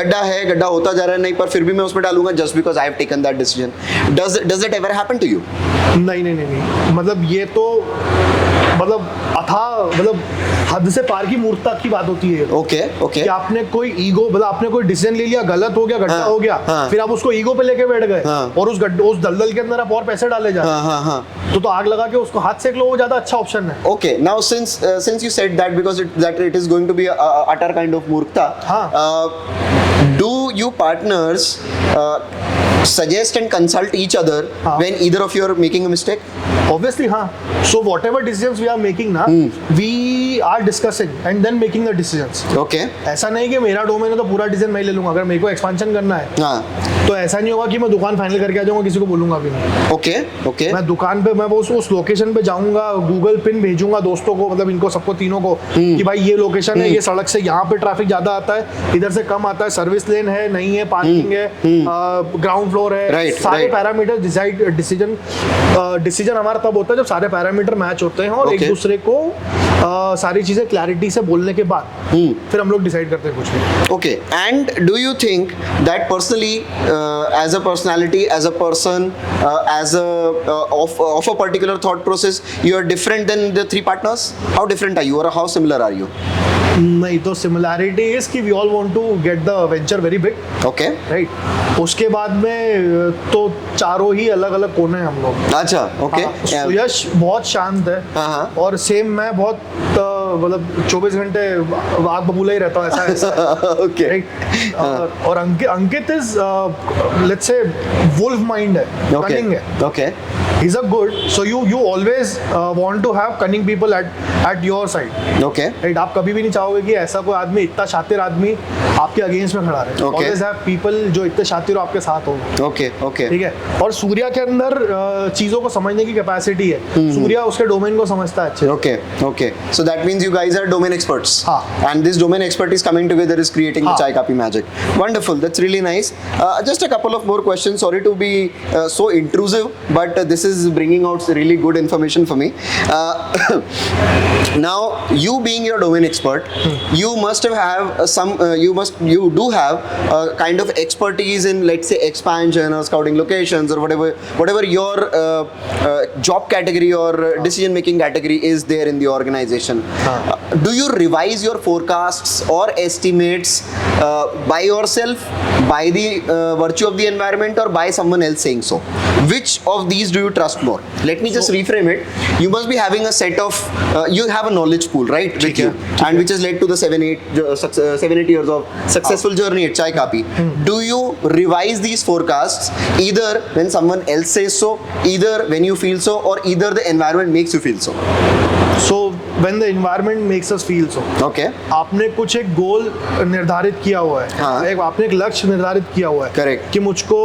गड्ढा होता जा रहा है, नहीं पर फिर भी मैं उसमें डालूंगा just because I have taken that decision. Does it ever happen to you? नहीं, मतलब ये तो मतलब हद से पार की मूर्खता की बात होती है। ओके ओके कि आपने कोई ईगो, मतलब आपने कोई डिसीजन ले लिया, गलत हो गया, गड्ढा हाँ, हो गया, हाँ। फिर आप उसको ईगो पे लेके बैठ गए, हाँ। और उस दलदल के अंदर आप और पैसे डाले जा रहे हैं। हाँ हाँ तो आग लगा के उसको हाथ सेक लो, वो ज्यादा अच्छा ऑप्शन है। Okay, now since you said that because it is going to be a utter kind of murkta, do you partners suggest and consult each other when either of you are making a mistake? Obviously, हाँ. So whatever decisions we are making ना, we are discussing and then making the decisions. Okay. ऐसा नहीं कि मेरा domain है तो पूरा decision मैं ले लूंगा। अगर मेरे को एक्सपेंशन करना है हाँ. तो ऐसा नहीं होगा कि मैं दुकान फाइनल करके आ जाऊंगा, किसी को बोलूंगा भी नहीं। Okay. Okay. मैं दुकान पे, मैं वो उस लोकेशन पे जाऊंगा, गूगल पिन भेजूंगा दोस्तों को, मतलब इनको सबको तीनों को, कि भाई ये लोकेशन है, ये सड़क से यहाँ पे ट्रैफिक ज्यादा आता है, इधर से कम आता है, सर्विस लेन है नहीं है, पार्किंग है, ग्राउंड फ्लोर है, Right, सारे right. पैरामीटर डिसीजन हमारा तब होता है जब सारे पैरामीटर मैच होते हैं, और Okay. एक दूसरे को सारी चीजें क्लैरिटी से बोलने के बाद फिर हम लोग डिसाइड करते हैं कुछ भी। Okay. And do you think that personally, as a personality, as a person, as a of a particular thought process, you are different than the three partners? How different are you, or how similar are you? नहीं, तो similarity is कि we all want to get the venture very big, Okay. Right. उसके बाद में तो चारों ही अलग अलग कोने हैं हम लोग। अच्छा. Okay. हाँ, Yeah. सुयश बहुत शांत है, हाँ. और सेम मैं बहुत मतलब 24 घंटे आग बबूला ही रहता हूँ, ऐसा Okay. राइट। और Ankit is let's say wolf mind है, कनिंग है। Okay. He's a good, so you always want to have cunning people at your side, Okay. Right. आप कभी भी नहीं चाहोगे कि ऐसा कोई आदमी, इतना शातिर आदमी आपके अगेंस्ट में खड़ा रहे। Okay. Always have people जो इतने शातिर हो आपके साथ हो, Okay. Okay. ठीक है। और सूर्या के अंदर चीजों को समझने की कैपेसिटी है, सूर्या उसके डोमेन को समझता है अच्छे से। Okay, okay. So that means you guys are domain experts. हाँ. And this domain expertise coming together is creating the हाँ. Chai Kapi magic. Wonderful. That's really nice. Just a couple of more questions. Sorry to be so intrusive, but this is bringing out really good information for me. Now, you being your domain expert, you must have you do have kind of expertise in, let's say, expansion or scouting locations or whatever your job category or decision making category is there in the organization. Do you revise your forecasts or estimates by yourself, by the virtue of the environment, or by someone else saying so? Which of these do you trust more? Let me just reframe it. You must be having a set of you have a knowledge pool, right, with you, and which has led to the 7-8 years of successful journey at Chai Kapi. Do you revise these forecasts either when someone else says so, either when you feel so, or either the environment makes you feel so? So when the environment makes us feel so, Okay. आपने कुछ एक गोल निर्धारित किया हुआ है, हाँ. आपने एक लक्ष्य निर्धारित किया हुआ है, Correct. कि मुझको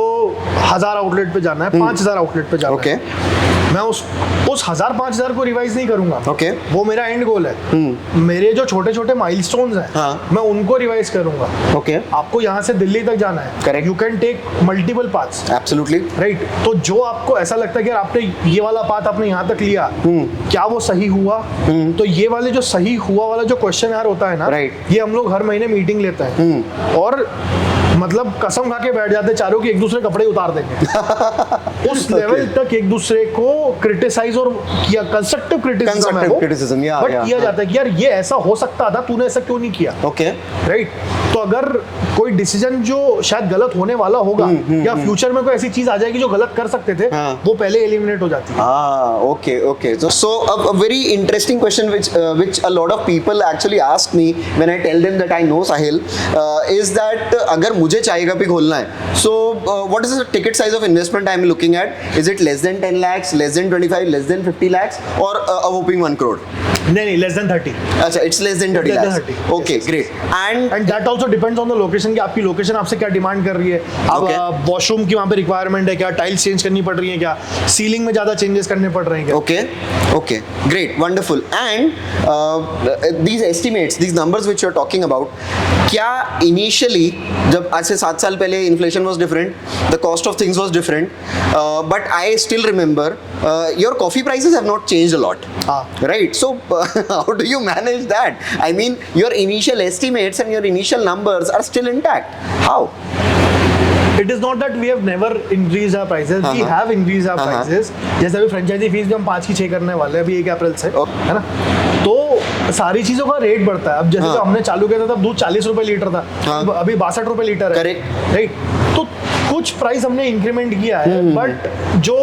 1000 आउटलेट पे जाना है, 5000 आउटलेट पे जाना Okay. है। मैं उस 1000-5000 को रिवाइज नहीं करूंगा। Okay. वो मेरा एंड गोल है। मेरे जो छोटे छोटे माइलस्टोन्स हैं, हाँ. मैं उनको रिवाइज करूंगा। Okay. आपको यहाँ से दिल्ली तक जाना है, Correct. You can take multiple paths, Absolutely. Right. तो जो आपको ऐसा लगता है कि यार आपने ये वाला पाथ आपने यहाँ तक लिया, क्या वो सही हुआ? तो ये वाले जो सही हुआ वाला जो क्वेश्चन यार होता है ना, Right. ये हम लोग हर महीने मीटिंग लेते हैं, और मतलब कसम खा के बैठ जाते हैं चारों कि एक दूसरे कपड़े उतार देंगे। उस लेवल तक एक दूसरे को क्रिटिसाइज और किया, कंस्ट्रक्टिव क्रिटिसिज्म है वो, criticism, yeah, बट yeah, किया जाता है कि यार ये ऐसा हो सकता था, तूने ऐसा क्यों नहीं किया? Okay. राइट। तो अगर कोई डिसीजन जो शायद गलत होने वाला होगा, या फ्यूचर में कोई ऐसी चीज आ जाएगी जो गलत कर सकते थे, हाँ. वो पहले एलिमिनेट हो जाती है। Ah, okay, okay. So a very interesting question which a lot of people actually ask me when I tell them that I know Sahil is that अगर मुझे चाय कापी खोलना है, so what is the ticket size of investment I am looking at? Is it less than 10 lakhs, less than 25, less than 50 lakhs, or a whopping 1 crore? नहीं, less than 30। अच्छा, it's less than 30 Less than lakhs. 30. Okay, great. And that also depends on the location, कि आपकी location आपसे क्या demand कर रही है। Okay. अब वॉशरूम की वहाँ पे रिक्वायरमेंट है क्या, टाइल्स चेंज करनी पड़ रही है क्या, सीलिंग में ज़्यादा चेंजेस करने पड़ रहे हैं क्या? Okay, okay, great, wonderful. And these estimates, these numbers which you're talking about, क्या initially जब आज से 7 साल पहले inflation was different, the cost of things was different, but I still remember your coffee prices have not changed a lot, हाँ. right? So how do you manage that? I mean, your initial estimates and your initial numbers are still intact. How? It is not that we have never increase our prices, we have increase our prices. जैसे अभी franchise fees भी हम 5 की 6 करने वाले हैं अभी 1 अप्रैल से, है ना। तो सारी चीजों का रेट बढ़ता है। अब जैसे तो हमने चालू किया था तब दूध 40 रुपए लीटर था, अभी 62 रुपए लीटर है, करेक्ट, राइट। तो कुछ प्राइस हमने इंक्रीमेंट किया है, बट जो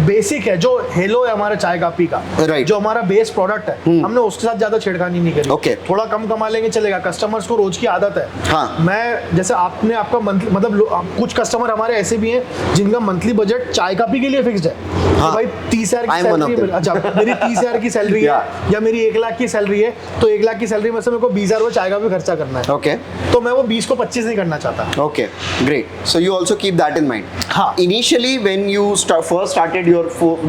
बेसिक है, जो हेलो है हमारा चाय कापी का, Right. जो हमारा बेस प्रोडक्ट है, हमने उसके साथ ज्यादा छेड़खानी नहीं करी। Okay. थोड़ा कम कमा लेंगे चलेगा, कस्टमर्स को रोज की आदत है। हाँ. मैं जैसे आपने आपका मंथली मतलब कुछ कस्टमर हमारे ऐसे भी हैं जिनका मंथली बजट चाय कापी के लिए फिक्स्ड है। हाँ. तो भाई 30,000 की I'm one of सैलरी है, them. अच्छा मेरी 30,000 की सैलरी है या मेरी 1 लाख की सैलरी है, तो 1 लाख की सैलरी में से मेरे को 20,000 रुपए चाय का भी खर्चा करना है। Okay. तो मैं वो 20 को 25 नहीं करना चाहता। Okay, great. So you also keep that in mind. हाँ. Initially, when you first started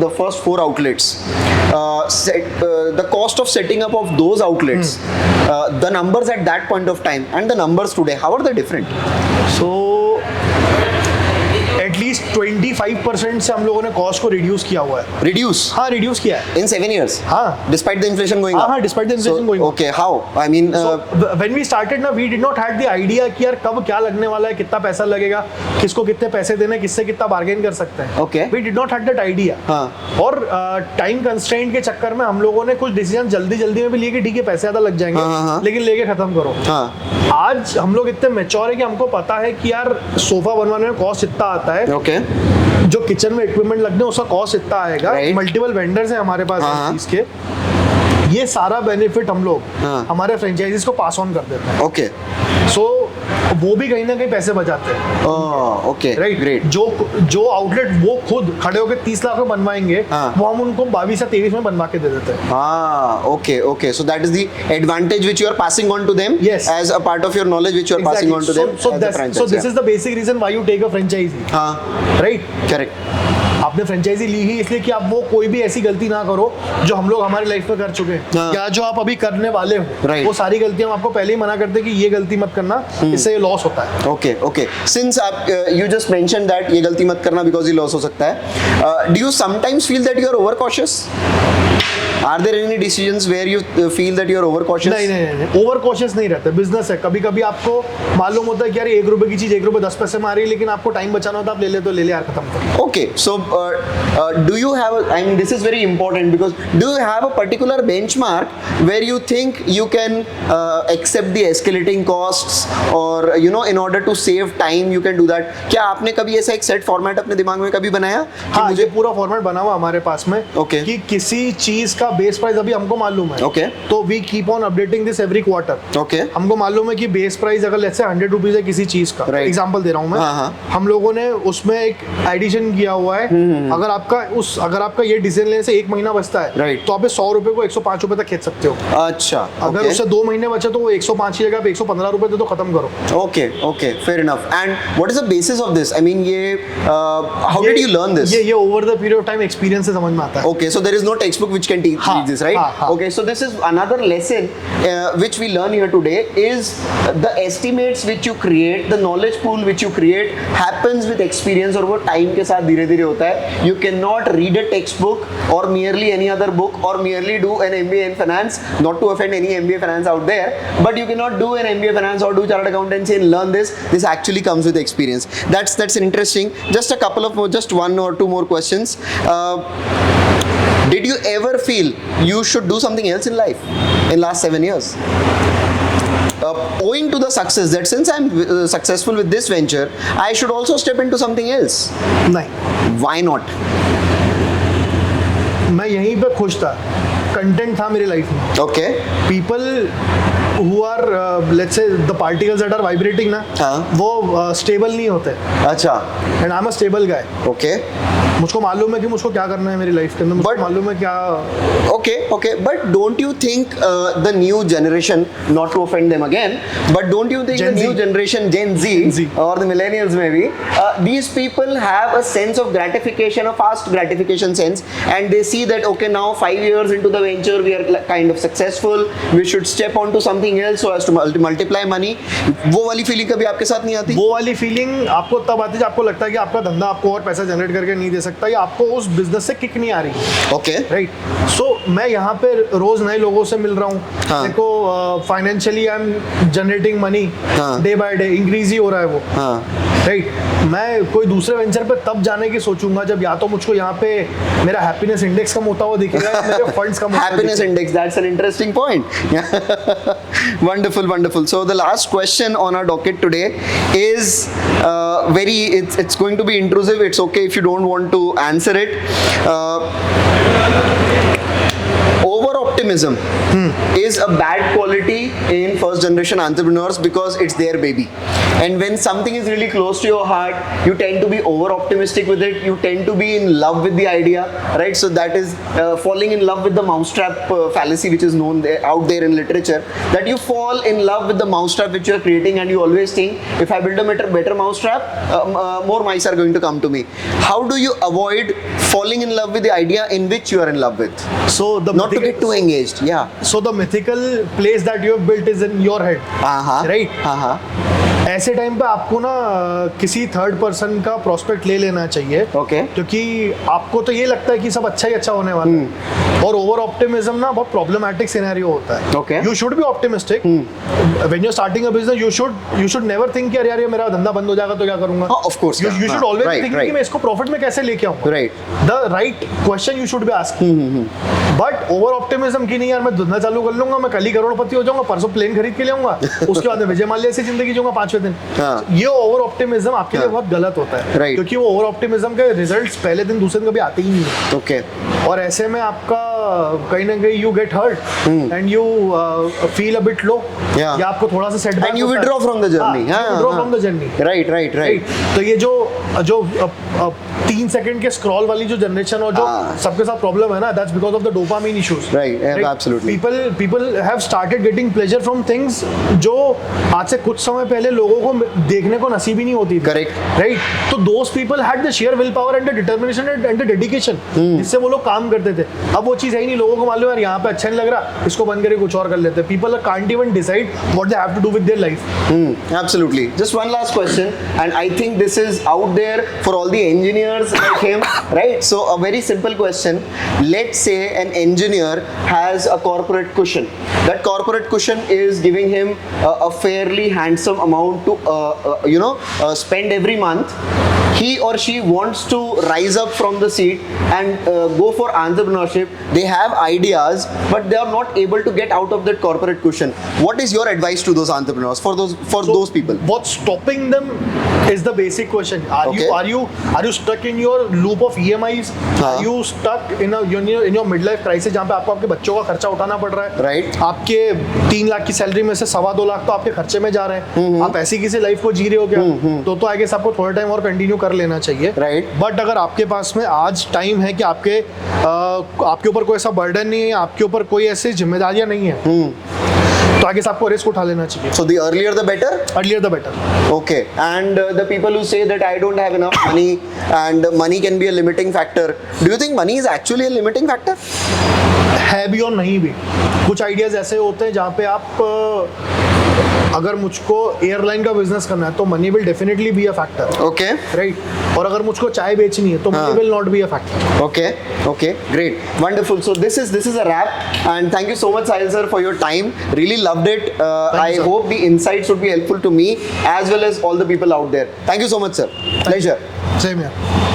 the first 4 outlets, the cost of setting up of those outlets, the numbers at that point of time and the numbers today, how are they different? So at least 25% से हम लोगों ने cost को reduce किया हुआ है। Reduce हाँ, reduce किया है। in 7 years. हाँ। Despite the inflation going up. हाँ, despite the inflation going up. Okay, how? I mean, When we started ना, we did not had the idea कि यार कब क्या लगने वाला है, कितना पैसा लगेगा, किसको कितने पैसे देने, किससे कितना बार्गेन कर सकते हैं। Okay. We did not had that idea. हाँ. और टाइम कंस्ट्रेंट के चक्कर में हम लोगों ने कुछ डिसीजन जल्दी में भी लिए कि ठीक है पैसे ज्यादा लग जाएंगे, हाँ. लेकिन लेके खत्म करो। हाँ. आज हम लोग इतने मैच्योर है कि हमको पता है कि यार सोफा बनवाने में कॉस्ट इतना आता है, Okay. जो किचन में इक्विपमेंट लगने उसका कॉस्ट इतना आएगा, Right. मल्टीपल वेंडर्स हैं हमारे पास हाँ. इस चीज के, ये सारा बेनिफिट हम लोग हाँ. हमारे फ्रेंचाइजीज को पास ऑन कर देते हैं। Okay. सो वो भी कहीं ना कहीं पैसे बचाते हैं, Oh, okay. राइट। Great. जो आउटलेट वो खुद खड़े होकर 30 लाख में बनवाएंगे, हाँ. वो हम उनको 22 या 23 में बनवा के दे देते हैं। Ah, okay. So that is the advantage which you are passing on to them. Yes. As a part of your knowledge which you are passing on to them as a franchise. So this is the basic reason why you take a franchisee, हाँ. Right. Correct. आपने franchise ली ही इसलिए कि आप वो कोई भी ऐसी गलती ना करो जो हम लोग हमारी लाइफ में कर चुके हैं, हाँ. या जो आप अभी करने वाले हो। Right. वो सारी गलतियां हम आपको पहले ही मना करते हैं कि ये गलती मत करना, इससे ये लॉस होता है। Okay. Since you just mentioned that ये गलती मत करना because ये loss हो सकता है. Do you sometimes feel that you are overcautious? Are there any decisions where you feel that you are overcautious? नहीं, ओवर कॉशियस नहीं रहता। बिजनेस है, कभी कभी आपको मालूम होता है कि यार 1 रुपए की चीज 1 रुपए 10 पैसे में आ रही है, लेकिन आपको टाइम बचाना होता है, आप ले ले तो ले ले यार, खत्म कर। Okay, so do you have I mean this is very important because do you have a particular benchmark where you think you can accept the escalating costs or in order to save time you can do that? क्या आपने कभी ऐसा एक set format अपने दिमाग में कभी बनाया कि हाँ, मुझे ये पूरा फॉर्मेट बना हुआ हमारे पास में। Okay. कि किसी चीज का बेस प्राइस अभी हमको मालूम है, Okay. तो we keep on updating this every quarter. Okay. हमको मालूम है कि बेस प्राइस अगर लेट्स से 100 रुपीज है किसी चीज का, Right. एग्जांपल दे रहा हूँ मैं, हाँ. हम लोगों ने उसमें एक एडिशन किया हुआ है। अगर आपका ये डिसीजन लेने से 1 महीना बचता है, Right. तो आप 100 रुपए को 105 रुपए तक खींच सकते हो। अच्छा, अगर okay. उससे 2 महीने बचे तो वो 105 की जगह पे 115 रुपए दे तो खत्म करो। Okay, fair enough. And what is the basis of this? I mean, how did you learn this? ये over the period of time experience से समझ में आता है। Okay, so there is no textbook which can teach हाँ, this, right? हाँ. Okay, so this is another lesson which we learn here today is the estimates which you create, the knowledge pool which you create happens with experience और वो time के साथ धीरे-धीरे होता है. You cannot read a textbook or merely any other book or merely do an MBA in finance, not to offend any MBA finance out there, but you cannot do an MBA finance or do chartered accountancy and learn this. This actually comes with experience. That's interesting. Just a couple of more, just 1 or 2 more questions. Did you ever feel you should do something else in life in last 7 years? Owing to the success that since I'm successful with this venture, I should also step into something else. नहीं, Why not? मैं यहीं पे खुश था, content था मेरी life में। Okay. People who are let's say the particles that are vibrating ना, हाँ. वो स्टेबल नहीं होते, अच्छा. And I am a stable guy. Okay. मुझको मालूम है कि मुझको क्या करना है मेरी लाइफ के अंदर, मुझको But- मालूम है क्या। Okay. But don't you think the new generation, not to offend them again, but don't you think Gen the new Z. generation, Gen Z, or the millennials maybe, these people have a sense of gratification, a fast gratification sense, and they see that okay, now 5 years into the venture, we are kind of successful, we should step onto something else so as to multiply money. वो वाली feeling कभी आपके साथ नहीं आती? वो वाली feeling आपको तब आती है जब आपको लगता है कि आपका धंधा आपको और पैसा जनरेट करके नहीं दे सकता या आपको उस बिजनेस से किक नहीं आ रही है, Okay. राइट? सो मैं यहाँ पे रोज नए लोगों से मिल रहा हूँ, हाँ. देखो financially I am generating money, हाँ. डे बाय डे इंक्रीज ही हो रहा है वो, हाँ. राइट? मैं कोई दूसरे वेंचर पे तब जाने की सोचूंगा जब या तो मुझको यहाँ पे मेरा हैप्पीनेस इंडेक्स कम होता हुआ दिखेगा या मेरे फंड्स कम होते हुए Happiness दिखेगा। index, that's an interesting point. Wonderful, wonderful. So the last question on our docket today is it's going to be intrusive. It's okay if you don't want to answer it. Over optimism is a bad quality in first generation entrepreneurs because it's their baby, and when something is really close to your heart, you tend to be over optimistic with it. You tend to be in love with the idea, right? So that is falling in love with the mousetrap fallacy, which is known out there in literature, that you fall in love with the mousetrap which you are creating, and you always think, if I build a better mousetrap, more mice are going to come to me. How do you avoid falling in love with the idea in which you are in love with? So the Not to get too engaged. Yeah. So the mythical place that you have built is in your head, Uh-huh. right? Uh-huh. ऐसे time पे आपको ना किसी third person का prospect ले लेना चाहिए, Okay. क्योंकि आपको तो ये लगता है कि सब अच्छा ही अच्छा होने वाला है, और ओवर ऑप्टिमिज्म ना बहुत प्रॉब्लमेटिक सिनेरियो होता है। Okay. You should be optimistic when you are starting a business. You should never think कि अरे यार ये मेरा धंधा बंद हो जाएगा तो क्या करूंगा। Oh, of course, you yeah. Should हाँ, ऑलवेज right, थिंक right. कि मैं इसको प्रॉफिट में कैसे लेके आऊंगा। Right. The right question you should be asking, but over optimism की नहीं यार मैं धंधा चालू कर लूंगा, मैं कल ही करोड़पति हो जाऊंगा, परसों प्लेन खरीद के ले आऊंगा, उसके बाद में विजय माल्या से जिंदगी जीऊंगा 5वें दिन। हाँ. ये ओवर ऑप्टिमिज्म आपके लिए हाँ. बहुत गलत होता है, Right. क्योंकि वो ओवर ऑप्टिमिज्म के रिजल्ट्स पहले दिन दूसरे दिन कभी आते ही नहीं है, Okay. और ऐसे में आपका कहीं ना कहीं you get hurt and you feel a bit low, Yeah. या आपको थोड़ा सा setback And you withdraw from the journey. withdraw from the journey. Right, right, right. तो ये जो 3 सेकंड के स्क्रॉल वाली जो जनरेशन और जो हाँ. सबके साथ प्रॉब्लम है ना, that's because of the dopamine issues. Right, yeah, absolutely. People have started getting pleasure from things जो आज से कुछ समय पहले लोगों को देखने को नसीब ही नहीं होती थी। Correct. राइट? तो those people had the share will power and the determination and the dedication जिससे वो लोग काम करते थे। अब वो चीज है ही नहीं, लोगों को मालूम है यार यहाँ पे अच्छा नहीं लग रहा, इसको बंद करके कुछ और कर लेते हैं। People can't even decide what they have to do with their life. Absolutely. Just one last question, and I think this is out there for all the engineers like him, right? So a very simple question. Let's say an engineer has a corporate cushion. That corporate cushion is giving him a fairly handsome amount to spend every month. He or she wants to rise up from the seat and go for entrepreneurship. They have ideas, but they are not able to get out of that corporate cushion. What is your advice to those entrepreneurs, for those people? What's stopping them is the basic question. Okay. Are you stuck in your loop of EMIs? हाँ. Are you stuck in your midlife crisis जहाँ पे आपको आपके बच्चों का खर्चा उठाना पड़ रहा है? Right. आपके 3 लाख की सैलरी में से 2.25 लाख तो आपके खर्चे में जा रहे हैं। आप ऐसी किसी लाइफ को जी रहे हो क्या? तो आई गेस आपको थोड़ा टाइम और कंटिन्यू कर लेना चाहिए। Right. बट अगर आपके पास में आज टाइम है कि आपके ऊपर कोई ऐसा बर्डन नहीं है, आपके ऊपर कोई ऐसी जिम्मेदारियां नहीं है, तो आगे से आपको रिस्क उठा लेना चाहिए। So the earlier the better? Earlier the better. Okay, and the people who say that I don't have enough money and money can be a limiting factor, do you think money is actually a limiting factor? है भी और नहीं भी। कुछ ideas ऐसे होते हैं जहाँ पे आप अगर मुझको एयरलाइन का बिजनेस करना है तो money will definitely be a factor, Okay. Right? और अगर मुझको चाय बेचनी है तो money will not be a factor. Okay, great, wonderful. So this is a wrap, and thank you so much, Sahil sir, for your time. Really loved it. I you, sir. hope the insights would be helpful to me as well as all the people out there. Thank you so much, sir. Pleasure. Same यार।